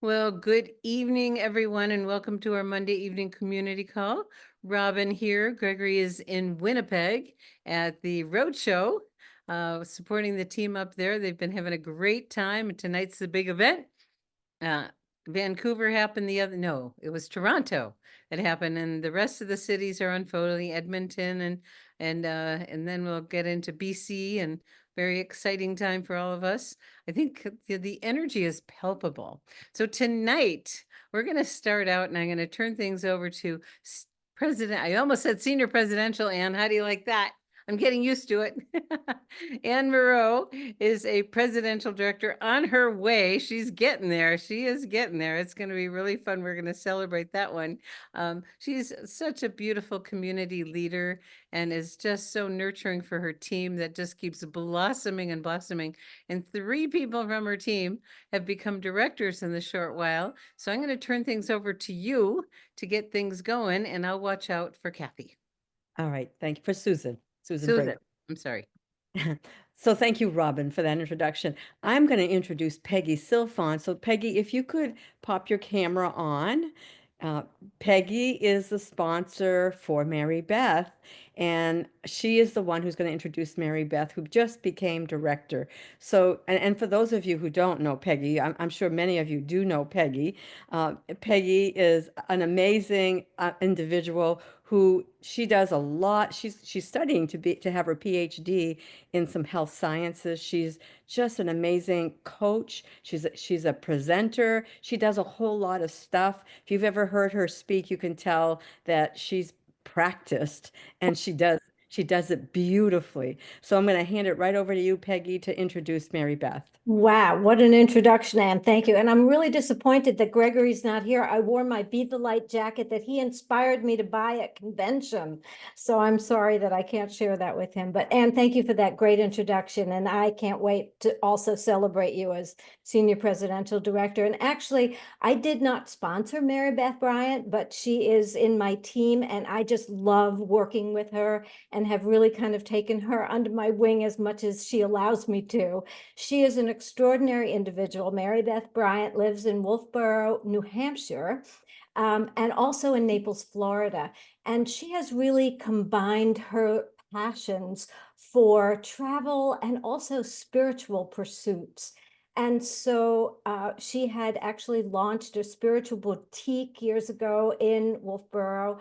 Well, good evening, everyone, and welcome to our Monday evening community call. Robin here. Gregory is in Winnipeg at the Road Show, supporting the team up there. They've been having a great time, and tonight's the big event. Uh, Vancouver happened no, it was Toronto that happened, and the rest of the cities are unfolding, Edmonton and then we'll get into BC, and very exciting time for all of us. I think the energy is palpable. So tonight we're going to start out, and I'm going to turn things over to President. I almost said Senior Presidential. Anne, how do you like that? I'm getting used to it. Anne Moreau is a presidential director on her way. She's getting there. She is getting there. It's going to be really fun. We're going to celebrate that one. She's such a beautiful community leader and is just so nurturing for her team that just keeps blossoming and blossoming. And 3 people from her team have become directors in the short while. So I'm going to turn things over to you to get things going, and I'll watch out for Kathy. All right. Thank you for Susan. Susan, I'm sorry. So thank you, Robin, for that introduction. I'm going to introduce Peggy Silfon. So Peggy, if you could pop your camera on. Peggy is the sponsor for Mary Beth, and she is the one who's going to introduce Mary Beth, who just became director. So, and for those of you who don't know Peggy, I'm sure many of you do know Peggy. Peggy is an amazing individual who she does a lot. She's studying to have her PhD in some health sciences. She's just an amazing coach. She's a presenter. She does a whole lot of stuff. If you've ever heard her speak, you can tell that she's practiced and she does it beautifully. So I'm going to hand it right over to you, Peggy, to introduce Mary Beth. Wow, what an introduction, Anne. Thank you. And I'm really disappointed that Gregory's not here. I wore my Beat the Light jacket that he inspired me to buy at convention. So I'm sorry that I can't share that with him. But Anne, thank you for that great introduction. And I can't wait to also celebrate you as Senior Presidential Director. And actually, I did not sponsor Mary Beth Bryant, but she is in my team. And I just love working with her and have really kind of taken her under my wing as much as she allows me to. She is an extraordinary individual. Mary Beth Bryant lives in Wolfboro, New Hampshire, and also in Naples, Florida. And she has really combined her passions for travel and also spiritual pursuits. And so she had actually launched a spiritual boutique years ago in Wolfboro.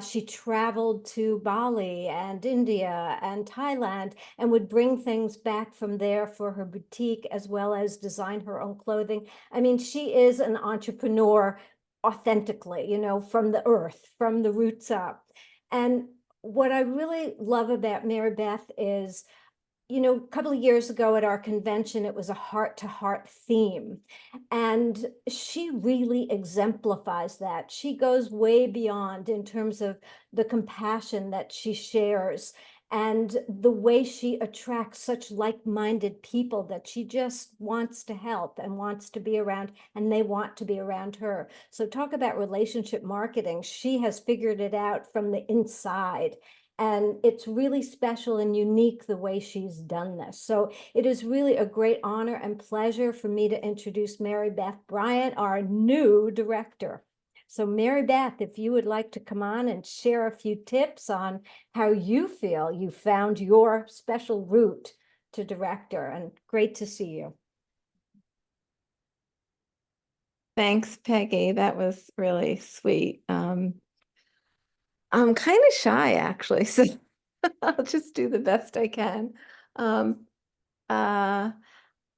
She traveled to Bali and India and Thailand and would bring things back from there for her boutique, as well as design her own clothing. I mean, she is an entrepreneur authentically, from the earth, from the roots up. And what I really love about Mary Beth is, a couple of years ago at our convention, it was a heart-to-heart theme. And she really exemplifies that. She goes way beyond in terms of the compassion that she shares and the way she attracts such like-minded people that she just wants to help and wants to be around, and they want to be around her. So talk about relationship marketing. She has figured it out from the inside. And it's really special and unique the way she's done this. So it is really a great honor and pleasure for me to introduce Mary Beth Bryant, our new director. So Mary Beth, if you would like to come on and share a few tips on how you feel you found your special route to director, and great to see you. Thanks, Peggy. That was really sweet. I'm kind of shy, actually, so I'll just do the best I can. Uh,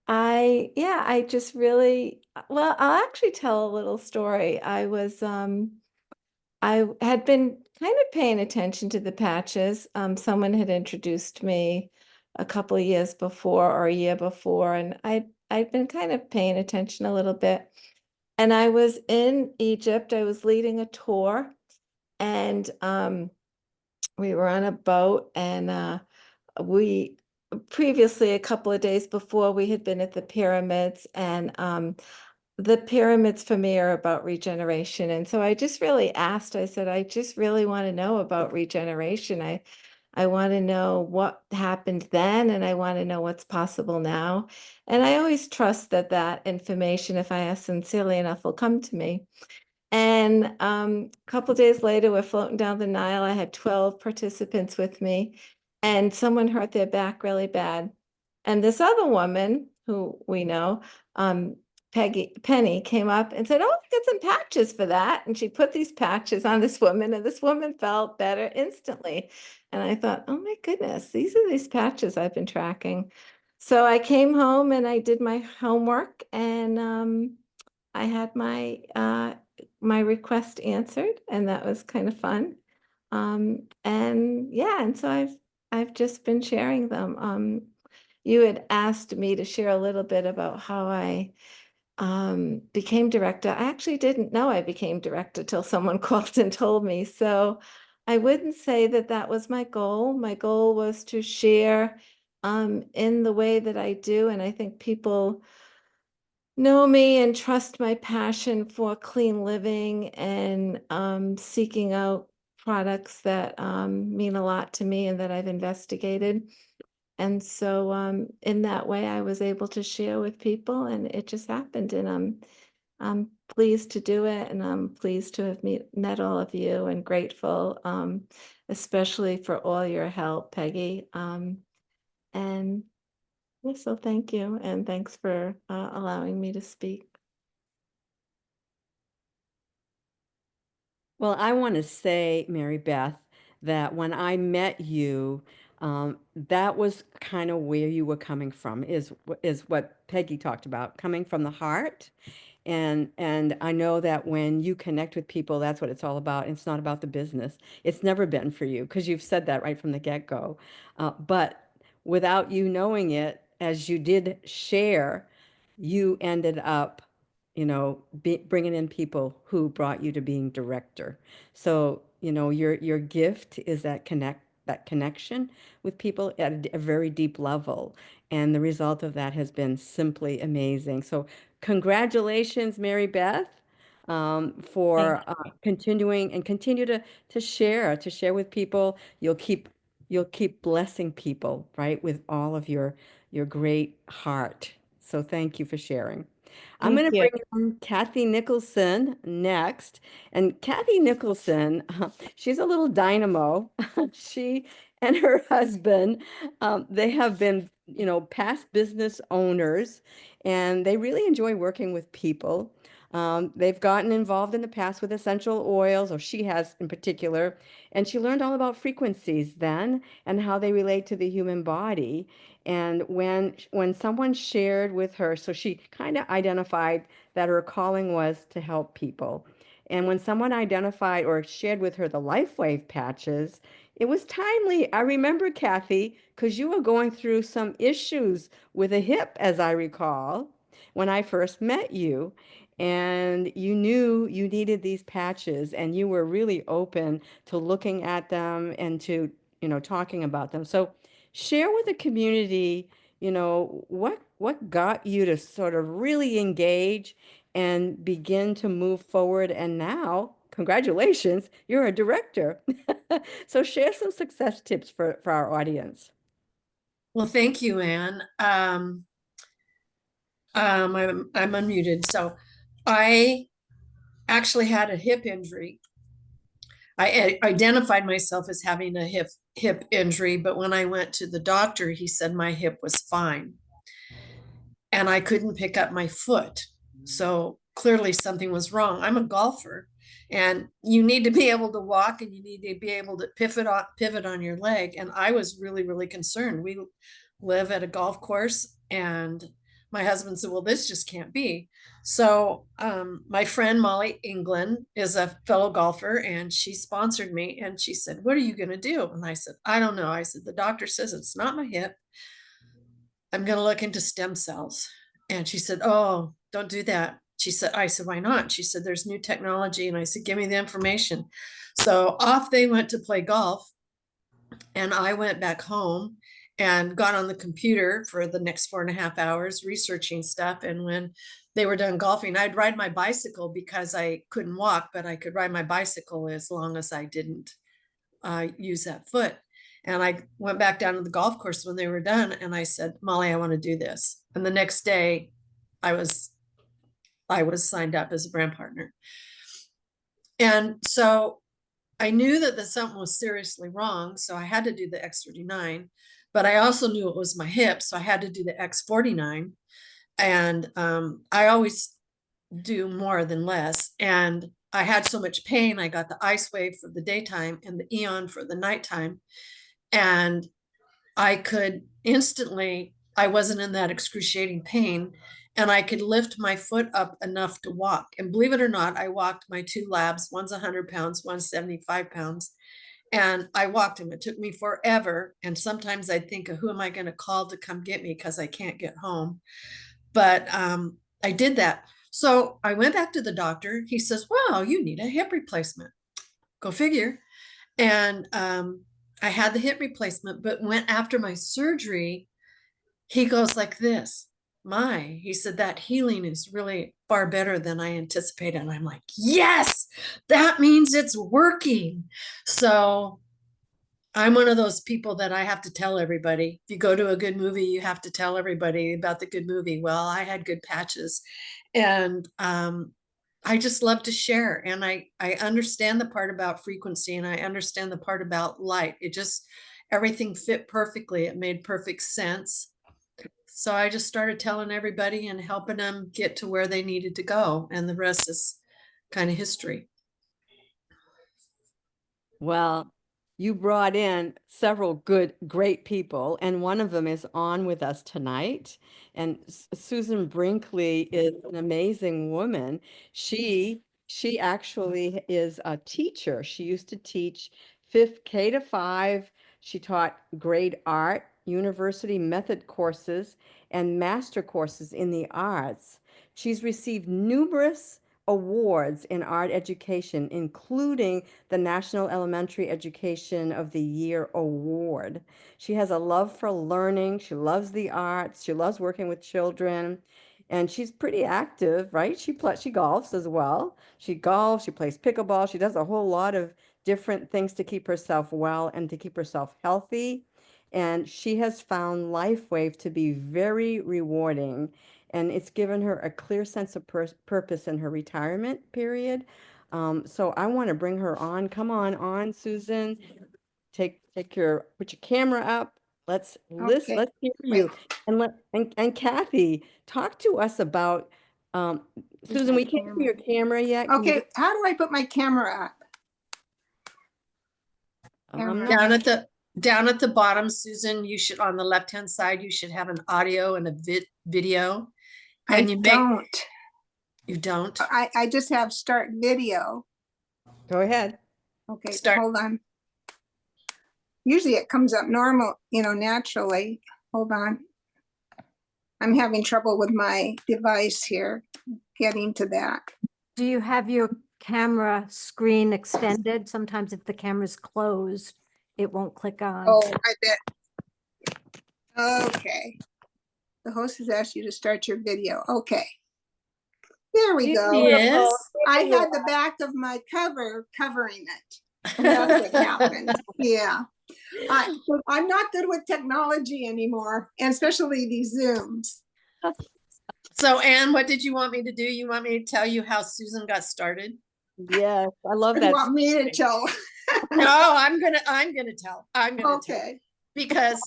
I just really, well, I'll actually tell a little story. I had been kind of paying attention to the patches. Someone had introduced me a couple of years before or a year before, and I'd been kind of paying attention a little bit. And I was in Egypt. I was leading a tour, and we were on a boat, and we previously, a couple of days before, we had been at the pyramids, and the pyramids for me are about regeneration. And so I just really asked, I said, I just really want to know about regeneration. I want to know what happened then, and I want to know what's possible now. And I always trust that that information, if I ask sincerely enough, will come to me. And a couple days later, we're floating down the Nile. I had 12 participants with me, and someone hurt their back really bad. And this other woman who we know, Penny, came up and said, "Oh, I got some patches for that." And she put these patches on this woman, and this woman felt better instantly. And I thought, oh my goodness, these are these patches I've been tracking. So I came home and I did my homework, and I had my request answered, and that was kind of fun. And yeah, and so I've just been sharing them. You had asked me to share a little bit about how I became director. I actually didn't know I became director till someone called and told me. So I wouldn't say that that was my goal. My goal was to share in the way that I do, and I think people know me and trust my passion for clean living and seeking out products that mean a lot to me and that I've investigated. And so in that way, I was able to share with people, and it just happened. And I'm pleased to do it, and I'm pleased to have met all of you, and grateful, especially for all your help, Peggy. And yeah, so thank you, and thanks for allowing me to speak. Well, I want to say, Mary Beth, that when I met you, that was kind of where you were coming from, is what Peggy talked about, coming from the heart. And I know that when you connect with people, that's what it's all about. It's not about the business. It's never been for you because you've said that right from the get-go. But without you knowing it, as you did share, you ended up, bringing in people who brought you to being director. So, your gift is that connection with people at a very deep level. And the result of that has been simply amazing. So congratulations, Mary Beth, Thank for continuing and continue to share with people. You'll keep blessing people, right, with all of your great heart. So thank you for sharing. I'm Thank going to you. bring in Kathy Nicholson next. And Kathy Nicholson, she's a little dynamo. She and her husband, they have been, past business owners, and they really enjoy working with people. They've gotten involved in the past with essential oils, or she has in particular, and she learned all about frequencies then and how they relate to the human body. And when someone shared with her, so she kind of identified that her calling was to help people. And when someone identified or shared with her the LifeWave patches, it was timely. I remember, Kathy, because you were going through some issues with a hip, as I recall, when I first met you. And you knew you needed these patches, and you were really open to looking at them and to, talking about them. So share with the community, what got you to sort of really engage and begin to move forward. And now, congratulations, you're a director. So share some success tips for our audience. Well, thank you, Anne. I'm unmuted. So I actually had a hip injury. Identified myself as having a hip injury, but when I went to the doctor, he said my hip was fine and I couldn't pick up my foot. So clearly something was wrong. I'm a golfer, and you need to be able to walk, and you need to be able to pivot on your leg. And I was really, really concerned. We live at a golf course, and my husband said, well, this just can't be. So my friend Molly England is a fellow golfer, and she sponsored me, and she said, what are you going to do? And I said, I don't know. I said, the doctor says it's not my hip. I'm going to look into stem cells. And she said, oh, don't do that. I said, why not? She said, there's new technology. And I said, give me the information. So off they went to play golf. And I went back home and got on the computer for the next 4.5 hours researching stuff. And when they were done golfing, I'd ride my bicycle because I couldn't walk, but I could ride my bicycle as long as I didn't use that foot. And I went back down to the golf course when they were done. And I said, Molly, I want to do this. And the next day I was signed up as a brand partner. And so I knew that something was seriously wrong. So I had to do the X39, but I also knew it was my hip. So I had to do the X49. And I always do more than less. And I had so much pain. I got the Ice Wave for the daytime and the Eon for the nighttime. And I could instantly, I wasn't in that excruciating pain, and I could lift my foot up enough to walk. And believe it or not, I walked my 2 labs, one's 100 pounds, one's 75 pounds. And I walked them. It took me forever. And sometimes I'd think of who am I going to call to come get me because I can't get home. But I did that. So I went back to the doctor. He says, well, you need a hip replacement. Go figure. And I had the hip replacement, but went after my surgery. He goes like this, he said, that healing is really far better than I anticipated. And I'm like, yes, that means it's working. So I'm one of those people that I have to tell everybody. If you go to a good movie, you have to tell everybody about the good movie. Well, I had good patches, and I just love to share. And I understand the part about frequency, and I understand the part about light. It just, everything fit perfectly. It made perfect sense. So I just started telling everybody and helping them get to where they needed to go. And the rest is kind of history. Well, you brought in several great people, and one of them is on with us tonight. And Susan Brinkley is an amazing woman. She actually is a teacher. She used to teach fifth K to 5. She taught grade art, university method courses, and master courses in the arts. She's received numerous awards in art education, including the National Elementary Education of the Year Award. She has a love for learning. She loves the arts. She loves working with children. And she's pretty active, right? She golfs as well. She golfs, she plays pickleball. She does a whole lot of different things to keep herself well and to keep herself healthy. And she has found LifeWave to be very rewarding, and it's given her a clear sense of purpose in her retirement period. So I want to bring her on. Come on, Susan. Put your camera up. Let's Okay, let's hear wait. you. And Kathy, talk to us about Susan. We can't see your camera yet. Can you Okay, how do I put my camera up? I'm not- Down at the bottom, Susan, you should, on the left-hand side, you should have an audio and a video. And you don't. I just have start video. Go ahead. Okay, Start. hold on. Usually it comes up normal, naturally. Hold on. I'm having trouble with my device here, getting to that. Do you have your camera screen extended? Sometimes if the camera's closed, it won't click on. Oh, I bet. Okay. The host has asked you to start your video. Okay. There we go. Yes. I had the back of my cover covering it. That's what happened. Yeah. I'm not good with technology anymore, and especially these Zooms. So, Anne, what did you want me to do? You want me to tell you how Susan got started? Yes, I love You that. want me to tell? No, I'm gonna tell. Okay. Because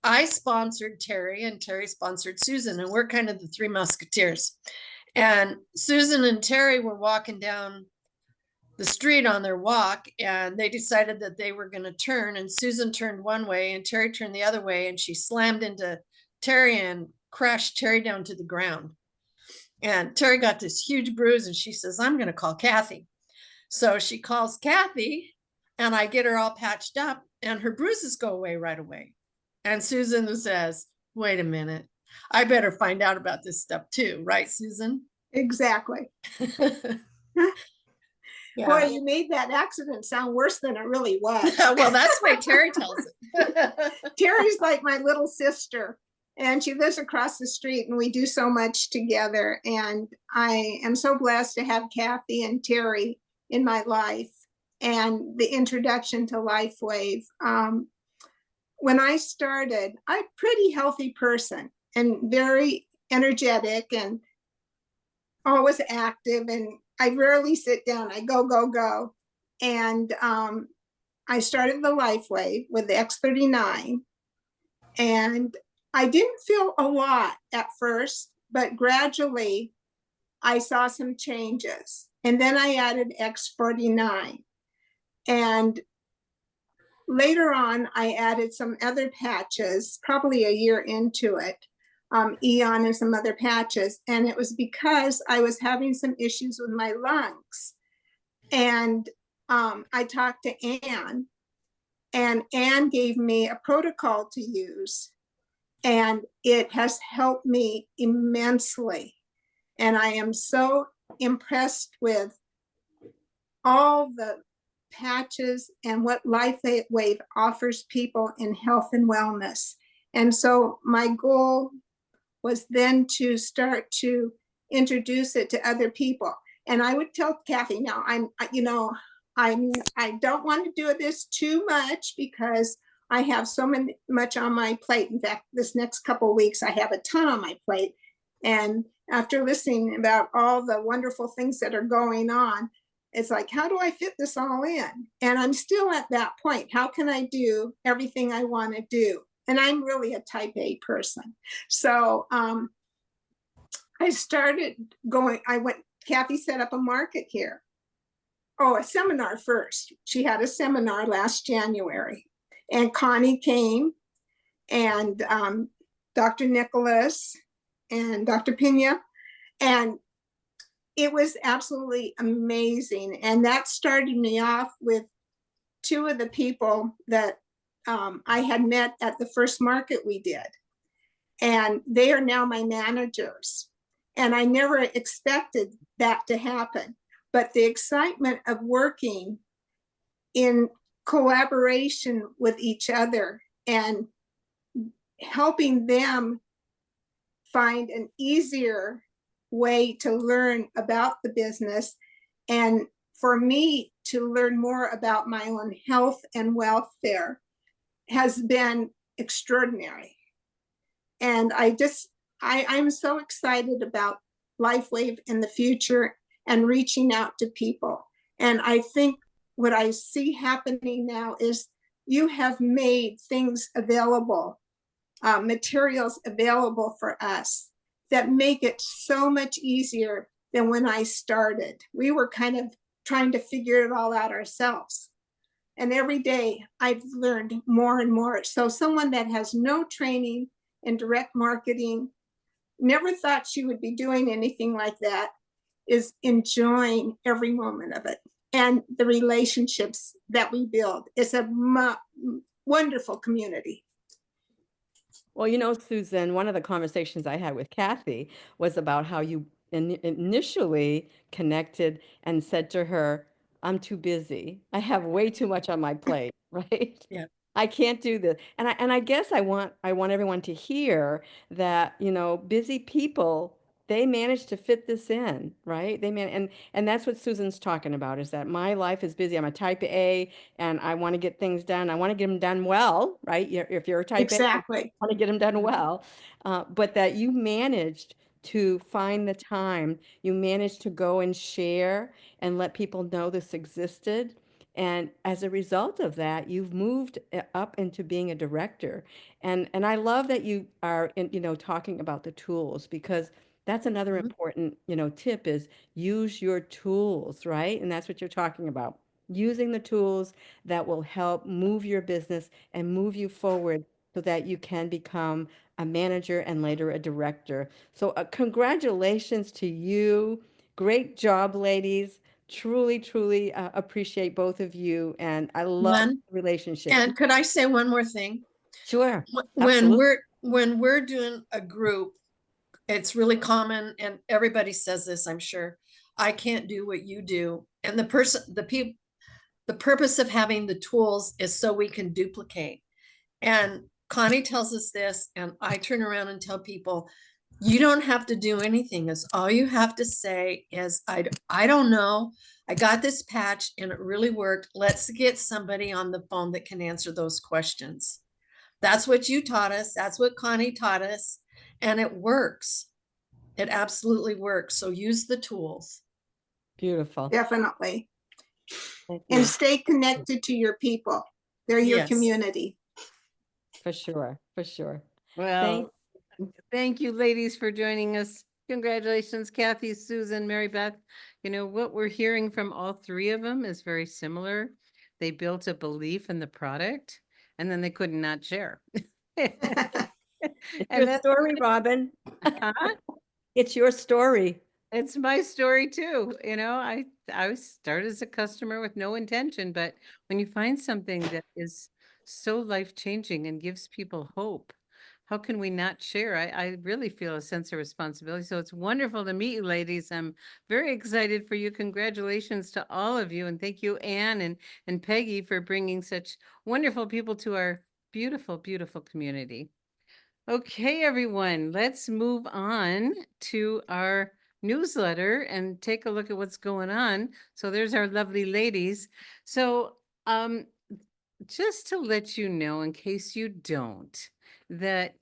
I sponsored Terry, and Terry sponsored Susan, and we're kind of the three musketeers. And Susan and Terry were walking down the street on their walk, and they decided that they were going to turn, and Susan turned one way and Terry turned the other way, and she slammed into Terry and crashed Terry down to the ground. And Terry got this huge bruise, and she says, I'm going to call Kathy. So she calls Kathy, and I get her all patched up, and her bruises go away right away. And Susan says, wait a minute, I better find out about this stuff too. Right, Susan? Exactly. Yeah. Boy, you made that accident sound worse than it really was. Well, that's why Terry tells it. Terry's like my little sister, and she lives across the street, and we do so much together. And I am so blessed to have Kathy and Terry in my life. and the introduction to LifeWave. When I started, I'm a pretty healthy person and very energetic and always active, and I rarely sit down. I go, go, go. And I started the LifeWave with the X39, and I didn't feel a lot at first, but gradually I saw some changes. And then I added X49. And later on, I added some other patches, probably a year into it, Eon and some other patches. And it was because I was having some issues with my lungs. And I talked to Anne, and Anne gave me a protocol to use. And it has helped me immensely. And I am so impressed with all the patches and what LifeWave offers people in health and wellness. And so my goal was then to start to introduce it to other people. And I would tell Kathy, now I don't want to do this too much because I have so much on my plate. In fact, this next couple of weeks, I have a ton on my plate. And after listening about all the wonderful things that are going on, it's like, how do I fit this all in? And I'm still at that point. How can I do everything I want to do? And I'm really a type A person. So I started going, Kathy set up a market here. Oh, a seminar first. She had a seminar last January. And Connie came, and Dr. Nicholas and Dr. Pena. And it was absolutely amazing. And that started me off with two of the people that I had met at the first market we did. And they are now my managers. And I never expected that to happen. But the excitement of working in collaboration with each other and helping them find an easier way to learn about the business, and for me to learn more about my own health and welfare has been extraordinary. And I'm so excited about LifeWave in the future and reaching out to people. And I think what I see happening now is you have made things available, materials available for us that make it so much easier than when I started. We were kind of trying to figure it all out ourselves. And every day I've learned more and more. So someone that has no training in direct marketing, never thought she would be doing anything like that, is enjoying every moment of it. And the relationships that we build. It's a wonderful community. Well, Susan, one of the conversations I had with Kathy was about how you initially connected and said to her, I'm too busy. I have way too much on my plate, right? Yeah. I can't do this. And I guess I want everyone to hear that, busy people, they manage to fit this in, right? And that's what Susan's talking about, is that my life is busy. I'm a type A and I want to get things done. I want to get them done well, right? If you're a type A, Exactly. you want to get them done well. But that you managed to find the time, you managed to go and share and let people know this existed. And as a result of that, you've moved up into being a director. And I love that you are talking about the tools, because that's another important, tip is use your tools, right? And that's what you're talking about. Using the tools that will help move your business and move you forward so that you can become a manager and later a director. So congratulations to you. Great job, ladies. Truly, truly appreciate both of you. And I love the relationship. And could I say one more thing? Sure. When Absolutely. we're doing a group, it's really common, and everybody says this, I'm sure, I can't do what you do. And the purpose of having the tools is so we can duplicate. And Connie tells us this, and I turn around and tell people, you don't have to do anything. Is all you have to say is, I don't know. I got this patch and it really worked. Let's get somebody on the phone that can answer those questions. That's what you taught us. That's what Connie taught us. And it works. It absolutely works. So use the tools. Beautiful. Definitely. Thank And you. stay connected to your people. They're your Yes. community. For sure. For sure. Well, thank you, ladies, for joining us. Congratulations, Kathy, Susan, Mary Beth. You know, what we're hearing from all three of them is very similar. They built a belief in the product and then they could not share. It's And your that's story, Robin. huh? It's your story. It's my story too. You know, I started as a customer with no intention, but when you find something that is so life-changing and gives people hope, how can we not share? I really feel a sense of responsibility. So it's wonderful to meet you, ladies. I'm very excited for you. Congratulations to all of you. And thank you, Anne and Peggy, for bringing such wonderful people to our beautiful, beautiful community. Okay, everyone, let's move on to our newsletter and take a look at what's going on. So there's our lovely ladies. So just to let you know, in case you don't, that,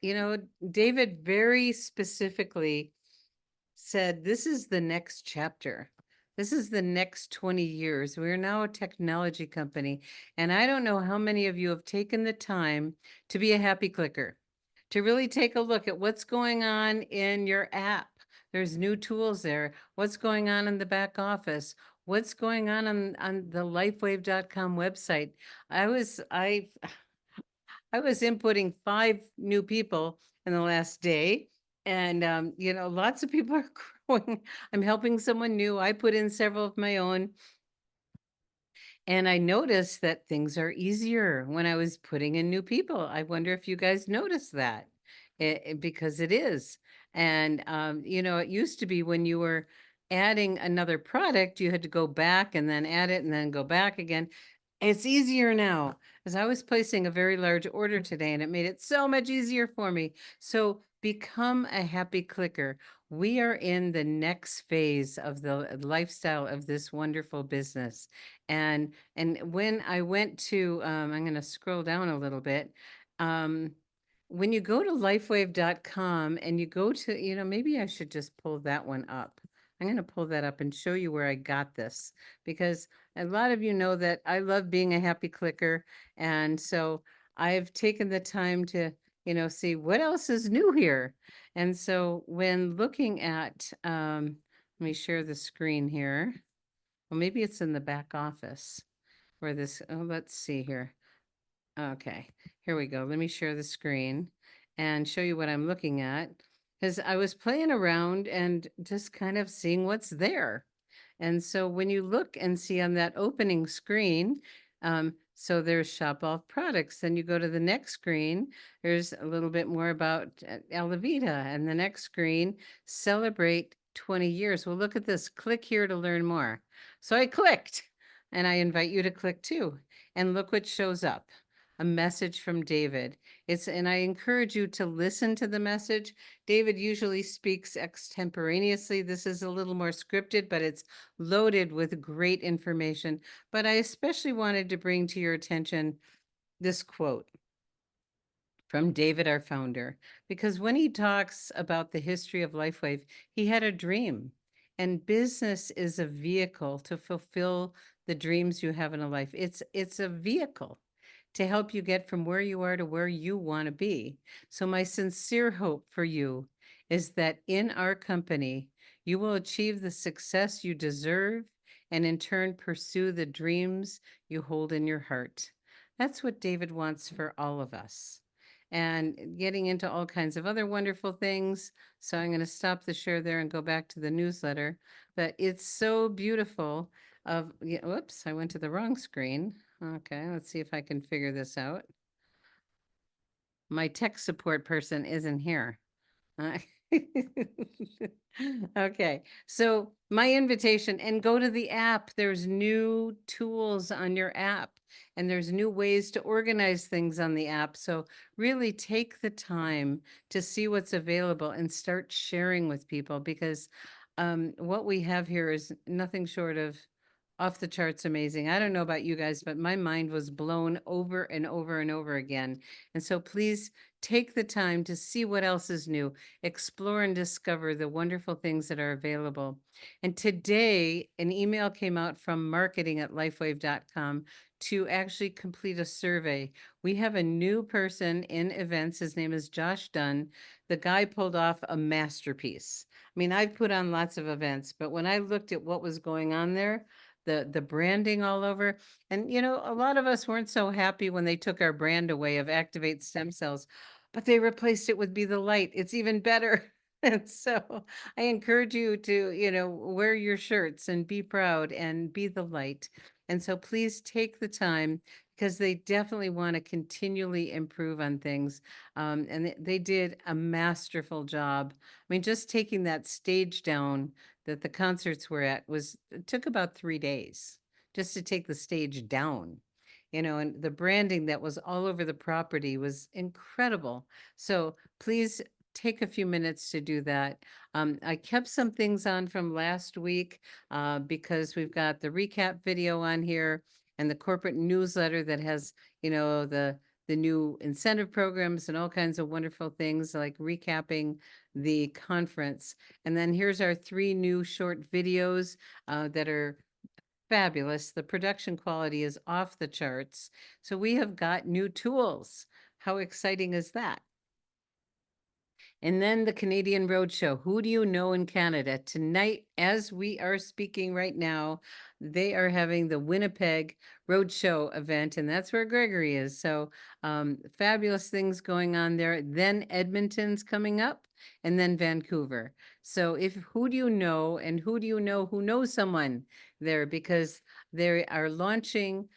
you know, David very specifically said, this is the next chapter. This is the next 20 years. We're now a technology company. And I don't know how many of you have taken the time to be a happy clicker, to really take a look at what's going on in your app. There's new tools there. What's going on in the back office? What's going on the lifewave.com website? I was inputting 5 new people in the last day. And, you know, lots of people are growing. I'm helping someone new. I put in several of my own. And I noticed that things are easier when I was putting in new people. I wonder if you guys noticed that, because it is. And, you know, it used to be when you were adding another product, you had to go back and then add it and then go back again. It's easier now, as I was placing a very large order today and it made it so much easier for me. So become a happy clicker. We are in the next phase of the lifestyle of this wonderful business. And when I went to, I'm going to scroll down a little bit. When you go to lifewave.com and you go to, you know, maybe I should just pull that one up. I'm going to pull that up and show you where I got this, because a lot of you know that I love being a happy clicker. And so I've taken the time to, you know, see what else is new here. And so when looking at, let me share the screen here. Well, maybe it's in the back office where this, oh, let's see here. Okay, here we go. Let me share the screen and show you what I'm looking at. Because I was playing around and just kind of seeing what's there. And so when you look and see on that opening screen, so there's shop all products. Then you go to the next screen, there's a little bit more about Alavita, and the next screen, celebrate 20 years. Well, look at this. Click here to learn more. So I clicked, and I invite you to click too. And look what shows up. A message from David. And I encourage you to listen to the message. David usually speaks extemporaneously. This is a little more scripted, but it's loaded with great information. But I especially wanted to bring to your attention this quote from David, our founder, because when he talks about the history of LifeWave, he had a dream, and business is a vehicle to fulfill the dreams you have in a life. It's a vehicle to help you get from where you are to where you want to be. So my sincere hope for you is that in our company, you will achieve the success you deserve and in turn pursue the dreams you hold in your heart. That's what David wants for all of us. And getting into all kinds of other wonderful things. So I'm going to stop the share there and go back to the newsletter. But it's so beautiful whoops, I went to the wrong screen. Okay, let's see if I can figure this out. My tech support person isn't here. Okay, so my invitation, and go to the app. There's new tools on your app, and there's new ways to organize things on the app. So really take the time to see what's available and start sharing with people, because What we have here is nothing short of off the charts amazing. I don't know about you guys, but my mind was blown over and over and over again. And so please take the time to see what else is new, explore and discover the wonderful things that are available. And today, an email came out from marketing@lifewave.com to actually complete a survey. We have a new person in events. His name is Josh Dunn. The guy pulled off a masterpiece. I mean, I've put on lots of events, but when I looked at what was going on there, the branding all over, and a lot of us weren't so happy when they took our brand away of Activate Stem Cells, but they replaced it with Be the Light. It's even better. And so I encourage you to, wear your shirts and be proud and be the light. And so please take the time, because they definitely want to continually improve on things. And they did a masterful job. I mean, just taking that stage down that the concerts were at it took about 3 days just to take the stage down, and the branding that was all over the property was incredible. So please take a few minutes to do that. I kept some things on from last week because we've got the recap video on here and the corporate newsletter that has, the new incentive programs and all kinds of wonderful things like recapping the conference. And then here's our 3 new short videos that are fabulous. The production quality is off the charts. So we have got new tools. How exciting is that? And then the Canadian Roadshow. Who do you know in Canada? Tonight, as we are speaking right now, they are having the Winnipeg Roadshow event, and that's where Gregory is. So fabulous things going on there. Then Edmonton's coming up, and then Vancouver. So who do you know, and who do you know who knows someone there? Because they are relaunching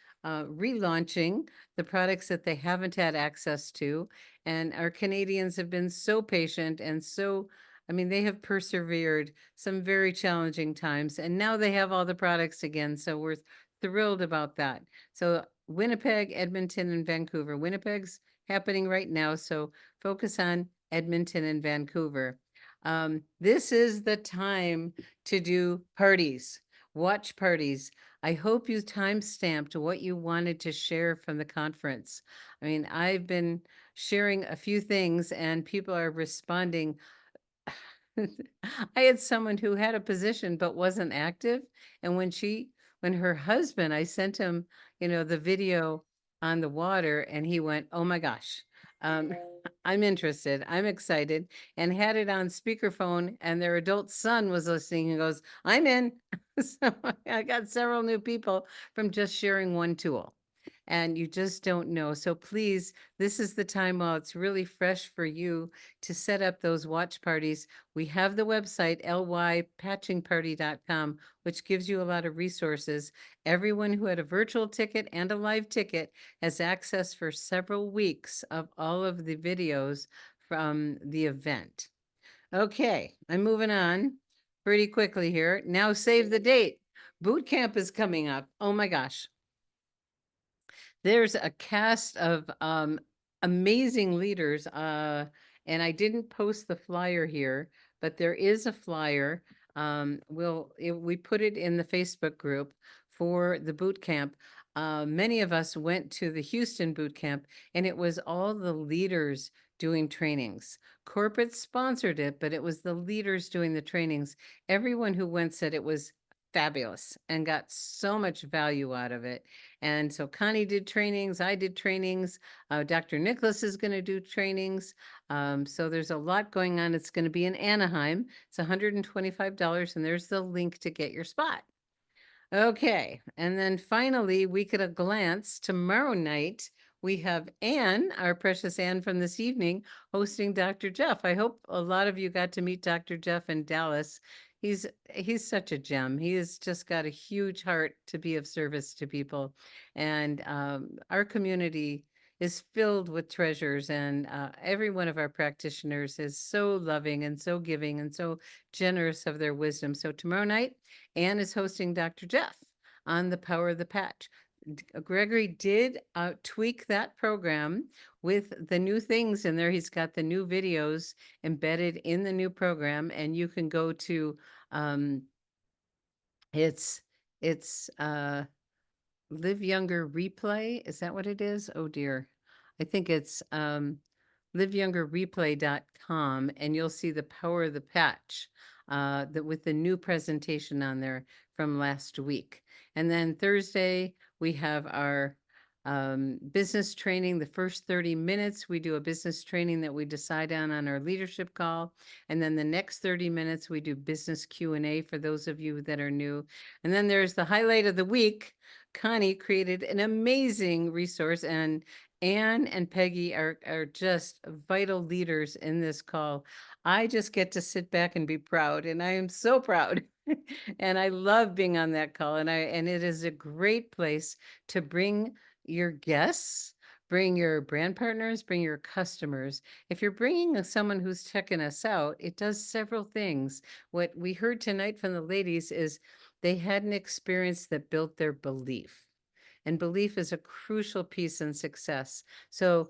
the products that they haven't had access to. And our Canadians have been so patient and they have persevered some very challenging times. And now they have all the products again. So we're thrilled about that. So Winnipeg, Edmonton, and Vancouver. Winnipeg's happening right now. So focus on Edmonton and Vancouver. This is the time to do parties, watch parties. I hope you time-stamped what you wanted to share from the conference. I mean, I've been sharing a few things and people are responding. I had someone who had a position but wasn't active. And when her husband, I sent him, the video on the water, and he went, "Oh my gosh, I'm interested. I'm excited," and had it on speakerphone, and their adult son was listening and goes, "I'm in." So I got several new people from just sharing one tool. And you just don't know. So please, this is the time while it's really fresh for you to set up those watch parties. We have the website, lypatchingparty.com, which gives you a lot of resources. Everyone who had a virtual ticket and a live ticket has access for several weeks of all of the videos from the event. Okay, I'm moving on pretty quickly here. Now save the date. Boot camp is coming up. Oh my gosh. There's a cast of amazing leaders, and I didn't post the flyer here, but there is a flyer. We put it in the Facebook group for the boot camp. Many of us went to the Houston boot camp, and it was all the leaders doing trainings. Corporate sponsored it, but it was the leaders doing the trainings. Everyone who went said it was fabulous and got so much value out of it. And so Connie did trainings, I did trainings, Dr. Nicholas is going to do trainings. So there's a lot going on. It's going to be in Anaheim. It's $125, and there's the link to get your spot. Okay, and then finally, week at a glance, tomorrow night, we have Anne, our precious Anne from this evening, hosting Dr. Jeff. I hope a lot of you got to meet Dr. Jeff in Dallas. He's such a gem. He has just got a huge heart to be of service to people. And our community is filled with treasures, and every one of our practitioners is so loving and so giving and so generous of their wisdom. So tomorrow night, Anne is hosting Dr. Jeff on the power of the patch. Gregory did tweak that program with the new things in there. He's got the new videos embedded in the new program, and you can go to it's Live Younger Replay. Is that what it is? Oh dear. I think it's liveyoungerreplay.com, and you'll see the power of the patch that with the new presentation on there from last week. And then Thursday, we have our business training. The first 30 minutes, we do a business training that we decide on our leadership call. And then the next 30 minutes, we do business Q&A for those of you that are new. And then there's the highlight of the week. Connie created an amazing resource, and Anne and Peggy are just vital leaders in this call. I just get to sit back and be proud, and I am so proud. And I love being on that call, and it is a great place to bring your guests, bring your brand partners, bring your customers. If you're bringing someone who's checking us out, it does several things. What we heard tonight from the ladies is they had an experience that built their belief. And belief is a crucial piece in success. So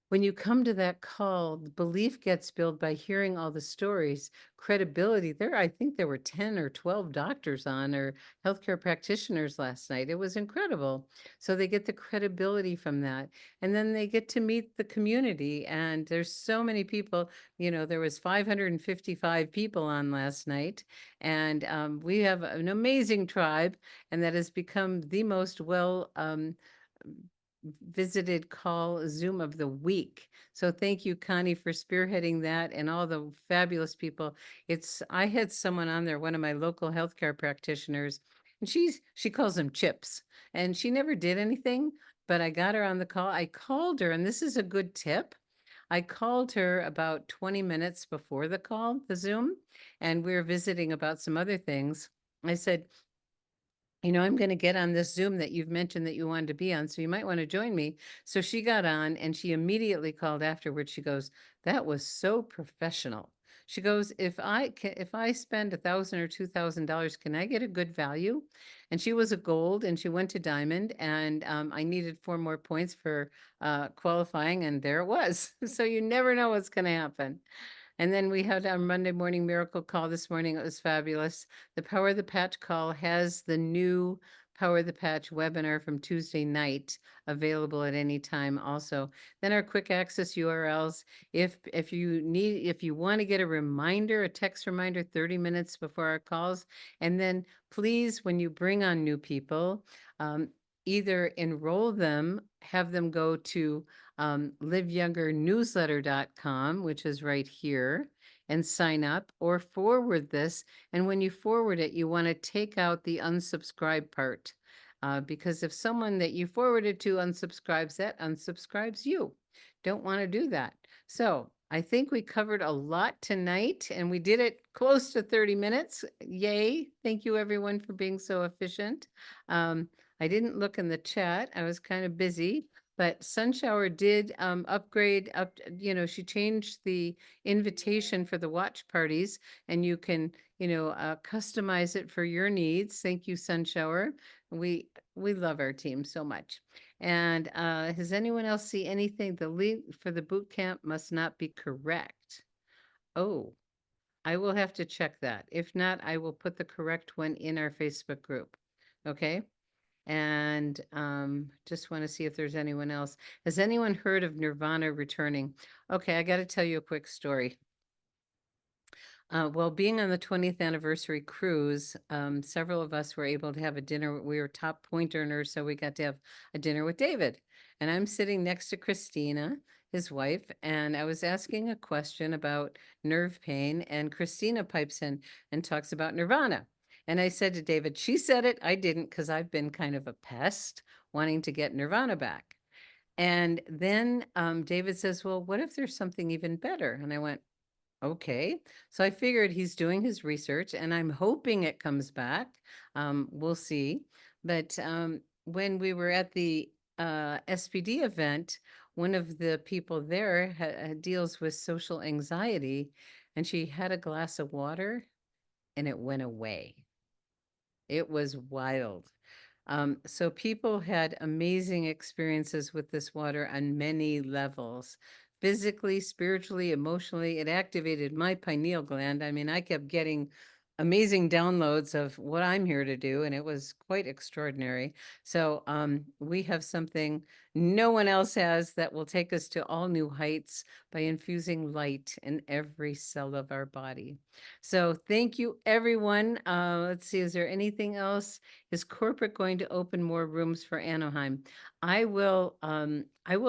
when you come to that call, the belief gets built by hearing all the stories, credibility. I think there were 10 or 12 doctors on, or healthcare practitioners last night. It was incredible. So they get the credibility from that. And then they get to meet the community. And there's so many people, there was 555 people on last night. And we have an amazing tribe, and that has become the most visited call Zoom of the week. So thank you, Connie, for spearheading that, and all the fabulous people. I had someone on there, one of my local healthcare practitioners, and she calls them chips, and she never did anything, but I got her on the call. I called her, and this is a good tip. I called her about 20 minutes before the call, the Zoom, and we were visiting about some other things. I said, I'm going to get on this Zoom that you've mentioned that you wanted to be on, so you might want to join me. So she got on, and she immediately called afterwards. She goes, "That was so professional." She goes, if I spend $1,000 or $2,000, can I get a good value? And she was a gold, and she went to diamond, and I needed 4 more points for qualifying, and there it was. So you never know what's going to happen. And then we had our Monday morning miracle call this morning. It was fabulous. The Power of the Patch call has the new Power of the Patch webinar from Tuesday night available at any time also. Then our quick access URLs. If you want to get a reminder, a text reminder 30 minutes before our calls, and then please, when you bring on new people, either enroll them, have them go to liveyoungernewsletter.com, which is right here, and sign up, or forward this. And when you forward it, you want to take out the unsubscribe part, because if someone that you forwarded to unsubscribes, that unsubscribes you. Don't want to do that. So I think we covered a lot tonight, and we did it close to 30 minutes. Yay. Thank you, everyone, for being so efficient. I didn't look in the chat. I was kind of busy. But Sunshower did upgrade she changed the invitation for the watch parties, and you can, customize it for your needs. Thank you, Sunshower. We love our team so much. And has anyone else see anything? The link for the boot camp must not be correct. Oh, I will have to check that. If not, I will put the correct one in our Facebook group. Okay. And just want to see if there's anyone else. Has anyone heard of Nirvana returning? Okay, I got to tell you a quick story. Well, being on the 20th anniversary cruise, several of us were able to have a dinner. We were top point earners, so we got to have a dinner with David. And I'm sitting next to Christina, his wife, and I was asking a question about nerve pain, and Christina pipes in and talks about Nirvana. And I said to David, she said it, I didn't, because I've been kind of a pest wanting to get Nirvana back. And then David says, well, what if there's something even better? And I went, okay. So I figured he's doing his research, and I'm hoping it comes back. We'll see. But when we were at the SPD event, one of the people there deals with social anxiety, and she had a glass of water and it went away. It was wild. So people had amazing experiences with this water on many levels. Physically, spiritually, emotionally, it activated my pineal gland. I mean, I kept getting amazing downloads of what I'm here to do, and it was quite extraordinary. So we have something no one else has that will take us to all new heights by infusing light in every cell of our body. So thank you, everyone. Let's see, is there anything else? Is corporate going to open more rooms for Anaheim? I will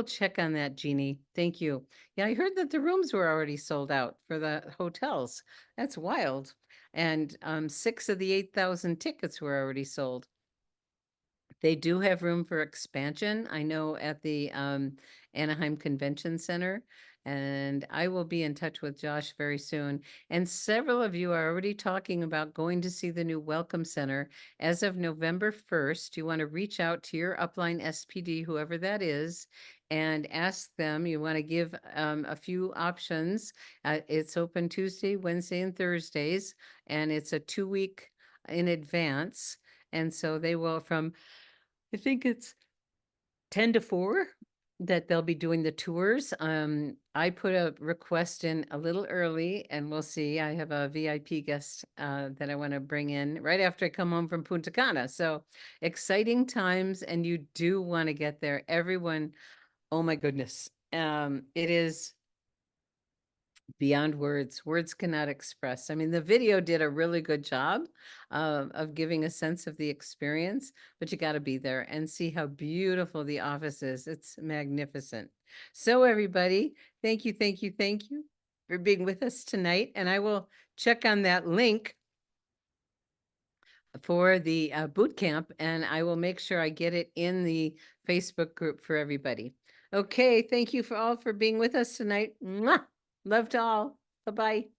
check on that, Jeannie. Thank you. Yeah, I heard that the rooms were already sold out for the hotels. That's wild. And 6 of the 8,000 tickets were already sold. They do have room for expansion, I know, at the Anaheim Convention Center. And I will be in touch with Josh very soon. And several of you are already talking about going to see the new Welcome Center. As of November 1st, you want to reach out to your upline SPD, whoever that is, and ask them. You want to give a few options. It's open Tuesday, Wednesday, and Thursdays, and it's a 2-week in advance. And so they will, from I think it's 10 to 4 that they'll be doing the tours. I put a request in a little early, and we'll see. I have a VIP guest that I want to bring in right after I come home from Punta Cana. So exciting times, and you do want to get there. Everyone, oh my goodness. It is beyond words. Words cannot express. I mean, the video did a really good job of giving a sense of the experience, but you got to be there and see how beautiful the office is. It's magnificent. So everybody, thank you, thank you, thank you for being with us tonight. And I will check on that link for the boot camp, and I will make sure I get it in the Facebook group for everybody. Okay, thank you for all for being with us tonight. Mwah! Love to all. Bye-bye.